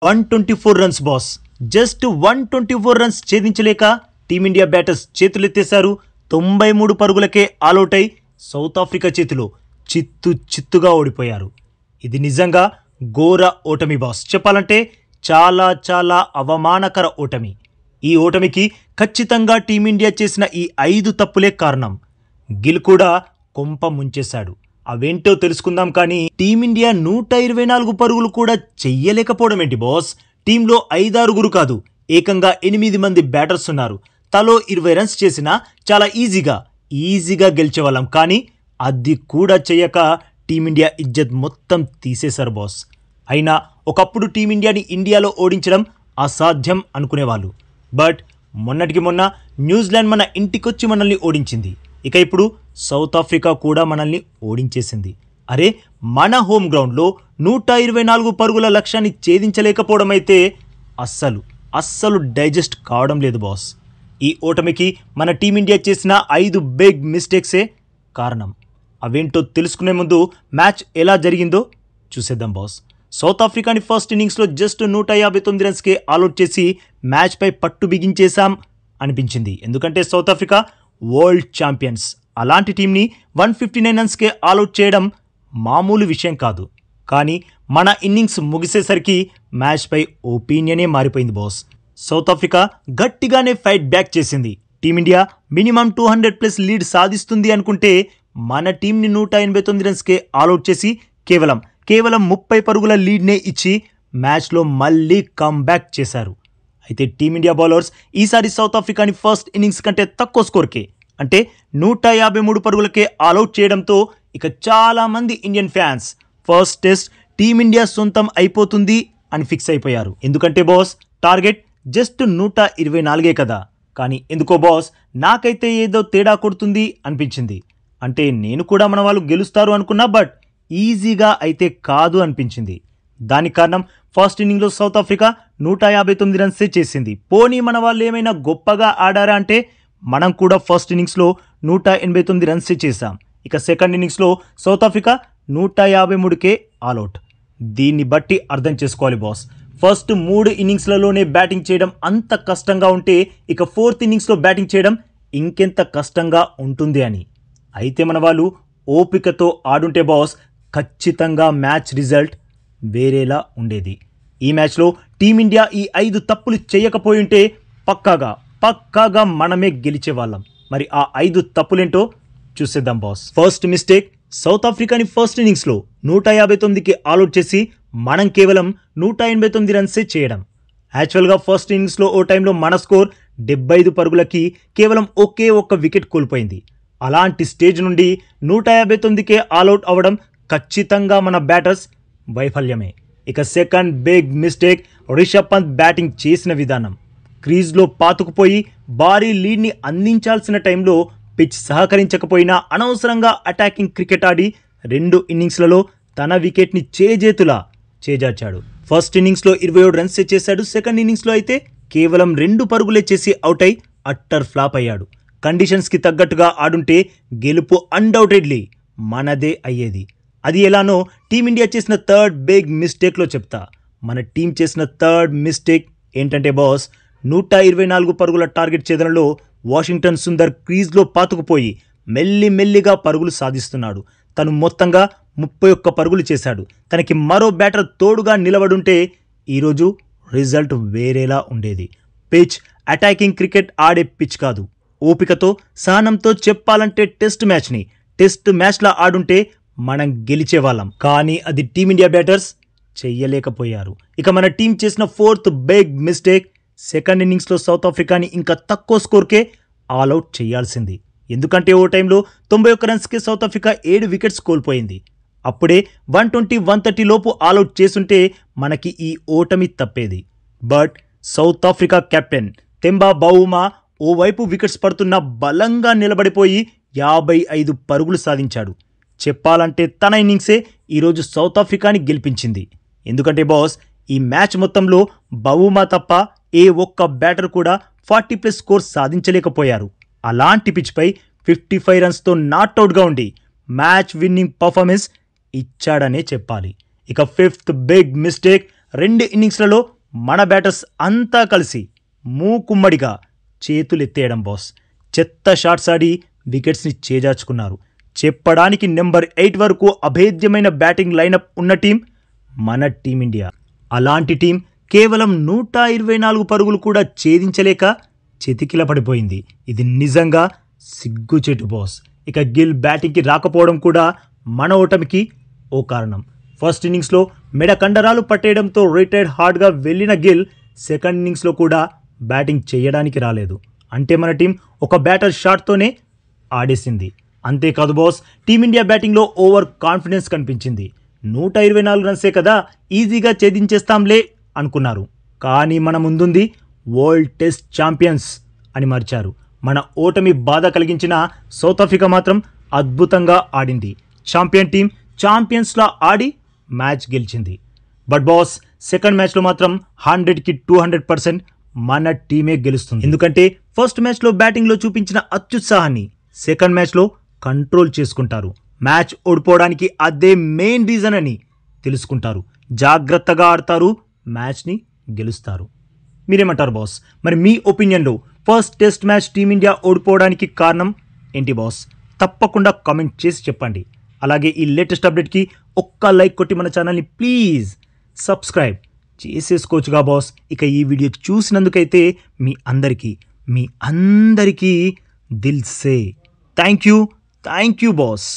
124 runs boss. Just 124 runs ఛేదించలేక team India batters చేతులెత్తేశారు. 93 పరుగులకే ఆలౌట్ అయి సౌత్ ఆఫ్రికా చేతిలో చిత్తుగా ఓడిపోయారు. ఇది నిజంగా ఘోర ఓటమి బాస్. చెప్పాలంటే చాలా చాలా అవమానకర ఓటమి. ఈ ఓటమికి ఖచ్చితంగా టీమిండియా చేసిన ఈ 5 తప్పులే కారణం. గిల్ కూడా కొంప ముంచేశాడు. అవేంటో తెలుసుకుందాం. కానీ టీమిండియా 124 పరుగులు కూడా చెయ్యలేకపోవడం ఏంటి బాస్? టీంలో 5-6 కాదు, ఏకంగా 8 మంది బ్యాటర్స్ ఉన్నారు. తలో 20 రన్స్ చేసినా చాలా ఈజీగా గెలిచేవాళ్ళం. కానీ అది కూడా చెయ్యక టీమిండియా ఇజ్జత్ మొత్తం తీసేశారు బాస్. అయినా ఒకప్పుడు టీమిండియాని ఇండియాలో ఓడించడం అసాధ్యం అనుకునేవాళ్ళు. బట్ మొన్నటికి మొన్న న్యూజిలాండ్ మన ఇంటికొచ్చి మనల్ని ఓడించింది. ఇక ఇప్పుడు సౌత్ ఆఫ్రికా కూడా మనల్ని ఓడించేసింది. అరే, మన హోమ్ గ్రౌండ్లో 124 పరుగుల లక్ష్యాన్ని ఛేదించలేకపోవడం అయితే అస్సలు డైజెస్ట్ కావడం లేదు బాస్. ఈ ఓటమికి మన టీమిండియా చేసిన 5 బిగ్ మిస్టేక్సే కారణం. అవేంటో తెలుసుకునే ముందు మ్యాచ్ ఎలా జరిగిందో చూసేద్దాం బాస్. సౌత్ ఆఫ్రికాని ఫస్ట్ ఇన్నింగ్స్లో జస్ట్ 159 రన్స్కే ఆల్అౌట్ చేసి మ్యాచ్పై పట్టు బిగించేశాం అనిపించింది. ఎందుకంటే సౌత్ ఆఫ్రికా వరల్డ్ ఛాంపియన్స్. అలాంటి టీంని 159 రన్స్కే ఆల్అౌట్ చేయడం మామూలు విషయం కాదు. కానీ మన ఇన్నింగ్స్ ముగిసేసరికి మ్యాచ్పై ఒపీనియనే మారిపోయింది బాస్. సౌత్ ఆఫ్రికా గట్టిగానే ఫైట్ బ్యాక్ చేసింది. టీమిండియా మినిమం 200+ లీడ్ సాధిస్తుంది అనుకుంటే మన టీంని 189 రన్స్కే ఆల్అౌట్ చేసి కేవలం 30 పరుగుల లీడ్నే ఇచ్చి మ్యాచ్లో మళ్ళీ కమ్బ్యాక్ చేశారు. అయితే టీమిండియా బౌలర్స్ ఈసారి సౌత్ ఆఫ్రికాని ఫస్ట్ ఇన్నింగ్స్ కంటే తక్కువ స్కోర్కే, అంటే 153 పరుగులకే ఆల్అౌట్ చేయడంతో ఇక చాలామంది Indian fans first test team India సొంతం అయిపోతుంది అని ఫిక్స్ అయిపోయారు. ఎందుకంటే బాస్ టార్గెట్ జస్ట్ 124 కదా. కానీ ఎందుకో బాస్ నాకైతే ఏదో తేడా కొడుతుంది అనిపించింది. అంటే నేను కూడా మన వాళ్ళు గెలుస్తారు అనుకున్నా, బట్ ఈజీగా అయితే కాదు అనిపించింది. దానికి కారణం ఫస్ట్ ఇన్నింగ్లో సౌత్ ఆఫ్రికా 159 రన్సే చేసింది. పోనీ మన వాళ్ళు ఏమైనా గొప్పగా ఆడారా అంటే మనం కూడా ఫస్ట్ ఇన్నింగ్స్లో 189 రన్సే చేశాం. ఇక సెకండ్ ఇన్నింగ్స్లో సౌత్ ఆఫ్రికా 153కే ఆల్అౌట్. దీన్ని బట్టి అర్థం చేసుకోవాలి బాస్, ఫస్ట్ 3 ఇన్నింగ్స్లలోనే బ్యాటింగ్ చేయడం అంత కష్టంగా ఉంటే ఇక ఫోర్త్ ఇన్నింగ్స్లో బ్యాటింగ్ చేయడం ఇంకెంత కష్టంగా ఉంటుంది అని. అయితే మన వాళ్ళు ఓపికతో ఆడుంటే బాస్ ఖచ్చితంగా మ్యాచ్ రిజల్ట్ వేరేలా ఉండేది. ఈ మ్యాచ్లో టీమిండియా ఈ 5 తప్పులు చేయకపోయింటే పక్కాగా మనమే గెలిచేవాళ్ళం. మరి ఆ 5 తప్పులేంటో చూసేద్దాం బాస్. ఫస్ట్ మిస్టేక్, సౌత్ ఆఫ్రికాని ఫస్ట్ ఇన్నింగ్స్లో 159కి ఆల్అౌట్ చేసి మనం కేవలం 189 రన్సే చేయడం. యాక్చువల్గా ఫస్ట్ ఇన్నింగ్స్లో ఓ టైంలో మన స్కోర్ 75 పరుగులకి కేవలం ఒకే ఒక్క వికెట్ కోల్పోయింది. అలాంటి స్టేజ్ నుండి 159కే ఆల్అౌట్ అవ్వడం ఖచ్చితంగా మన బ్యాటర్స్ వైఫల్యమే. ఇక second big mistake, Rishabh Pant batting చేసిన విధానం. క్రీజ్లో పాతుకుపోయి భారీ లీడ్ని అందించాల్సిన టైంలో పిచ్ సహకరించకపోయినా అనవసరంగా అటాకింగ్ క్రికెట్ ఆడి 2 ఇన్నింగ్స్లలో తన వికెట్ని చేజార్చాడు. ఫస్ట్ ఇన్నింగ్స్లో 27 రన్స్ చేశాడు. సెకండ్ ఇన్నింగ్స్లో అయితే కేవలం 2 పరుగులే చేసి అవుట్ అయి అట్టర్ ఫ్లాప్ అయ్యాడు. కండిషన్స్కి తగ్గట్టుగా ఆడుంటే గెలుపు అన్డౌటెడ్లీ మనదే అయ్యేది. అది ఎలానో టీమిండియా చేసిన థర్డ్ బిగ్ మిస్టేక్లో చెప్తా. మన టీం చేసిన థర్డ్ మిస్టేక్ ఏంటంటే బాస్, 124 పరుగుల టార్గెట్ ఛేదనలో వాషింగ్టన్ సుందర్ క్రీజ్లో పాతుకుపోయి మెల్లిగా పరుగులు సాధిస్తున్నాడు. తను మొత్తంగా 31 పరుగులు చేశాడు. తనకి మరో బ్యాటర్ తోడుగా నిలబడుంటే ఈరోజు రిజల్ట్ వేరేలా ఉండేది. పిచ్ అటాకింగ్ క్రికెట్ ఆడే పిచ్ కాదు. ఓపికతో సహనంతో చెప్పాలంటే టెస్ట్ మ్యాచ్లా ఆడుంటే మనం గెలిచేవాళ్ళం. కానీ అది టీమిండియా బ్యాటర్స్ చెయ్యలేకపోయారు. ఇక మన టీం చేసిన ఫోర్త్ బిగ్ మిస్టేక్, సెకండ్ ఇన్నింగ్స్లో సౌత్ ఆఫ్రికాని ఇంకా తక్కువ స్కోర్కే ఆల్అౌట్ చేయాల్సింది. ఎందుకంటే ఓ టైంలో 91 రన్స్కే సౌత్ ఆఫ్రికా 7 వికెట్స్ కోల్పోయింది. అప్పుడే 120-130 లోపు ఆల్అౌట్ చేసుంటే మనకి ఈ ఓటమి తప్పేది. But South Africa captain Temba Bavuma ఓవైపు వికెట్స్ పడుతున్న బలంగా నిలబడిపోయి 55 పరుగులు సాధించాడు. చెప్పాలంటే తన ఇన్నింగ్సే ఈరోజు సౌత్ ఆఫ్రికాని గెలిపించింది. ఎందుకంటే బాస్ ఈ మ్యాచ్ మొత్తంలో బౌమా తప్ప ఏ ఒక్క బ్యాటర్ కూడా 40+ స్కోర్ సాధించలేకపోయారు. అలాంటి పిచ్పై 55 రన్స్తో నాట్అవుట్గా ఉండి మ్యాచ్ విన్నింగ్ పర్ఫార్మెన్స్ ఇచ్చాడనే చెప్పాలి. ఇక ఫిఫ్త్ బిగ్ మిస్టేక్, 2 ఇన్నింగ్స్లలో మన బ్యాటర్స్ అంతా కలిసి మూకుమ్మడిగా చేతులెత్తేయడం బాస్. చెత్త షాట్స్ ఆడి వికెట్స్ని చేజార్చుకున్నారు. చెప్పడానికి నెంబర్ 8 వరకు అభేద్యమైన బ్యాటింగ్ లైనప్ ఉన్న టీం మన టీమిండియా. అలాంటి టీం కేవలం 124 పరుగులు కూడా ఛేదించలేక చితికిల పడిపోయింది. ఇది నిజంగా సిగ్గుచేటు బాస్. ఇక గిల్ బ్యాటింగ్కి రాకపోవడం కూడా మన ఓటమికి ఓ కారణం. ఫస్ట్ ఇన్నింగ్స్లో మెడ కండరాలు పట్టేయడంతో రిటైర్డ్ హార్డ్గా వెళ్ళిన గిల్ సెకండ్ ఇన్నింగ్స్లో కూడా బ్యాటింగ్ చేయడానికి రాలేదు. అంటే మన టీం ఒక బ్యాటర్ షాట్తోనే ఆడేసింది. అంతేకాదు బాస్, టీమిండియా బ్యాటింగ్లో ఓవర్ కాన్ఫిడెన్స్ కనిపించింది. 124 రన్సే కదా, ఈజీగా ఛేదించేస్తాంలే అనుకున్నారు. కానీ మన ముందుంది వరల్డ్ టెస్ట్ ఛాంపియన్స్ అని మర్చారు. మన ఓటమి బాధ కలిగించిన సౌత్ ఆఫ్రికా మాత్రం అద్భుతంగా ఆడింది. ఛాంపియన్ టీం ఛాంపియన్స్లా ఆడి మ్యాచ్ గెలిచింది. బట్ బాస్, సెకండ్ మ్యాచ్లో మాత్రం 100కి 200% మన టీమే గెలుస్తుంది. ఎందుకంటే ఫస్ట్ మ్యాచ్లో బ్యాటింగ్లో చూపించిన అత్యుత్సాహాన్ని సెకండ్ మ్యాచ్లో కంట్రోల్ చేసుకుంటారు. మ్యాచ్ ఓడిపోవడానికి అదే మెయిన్ రీజన్ అని తెలుసుకుంటారు. జాగ్రత్తగా ఆడతారు, మ్యాచ్ని గెలుస్తారు. మీరేమంటారు బాస్? మరి మీ ఒపీనియన్లో ఫస్ట్ టెస్ట్ మ్యాచ్ టీమిండియా ఓడిపోవడానికి కారణం ఏంటి బాస్? తప్పకుండా కామెంట్ చేసి చెప్పండి. అలాగే ఈ లేటెస్ట్ అప్డేట్కి ఒక్క లైక్ కొట్టి మన ఛానల్ని ప్లీజ్ సబ్స్క్రైబ్ చేసేసుకోవచ్చుగా బాస్. ఇక ఈ వీడియో చూసినందుకైతే మీ అందరికీ దిల్ సే థ్యాంక్ యూ బాస్.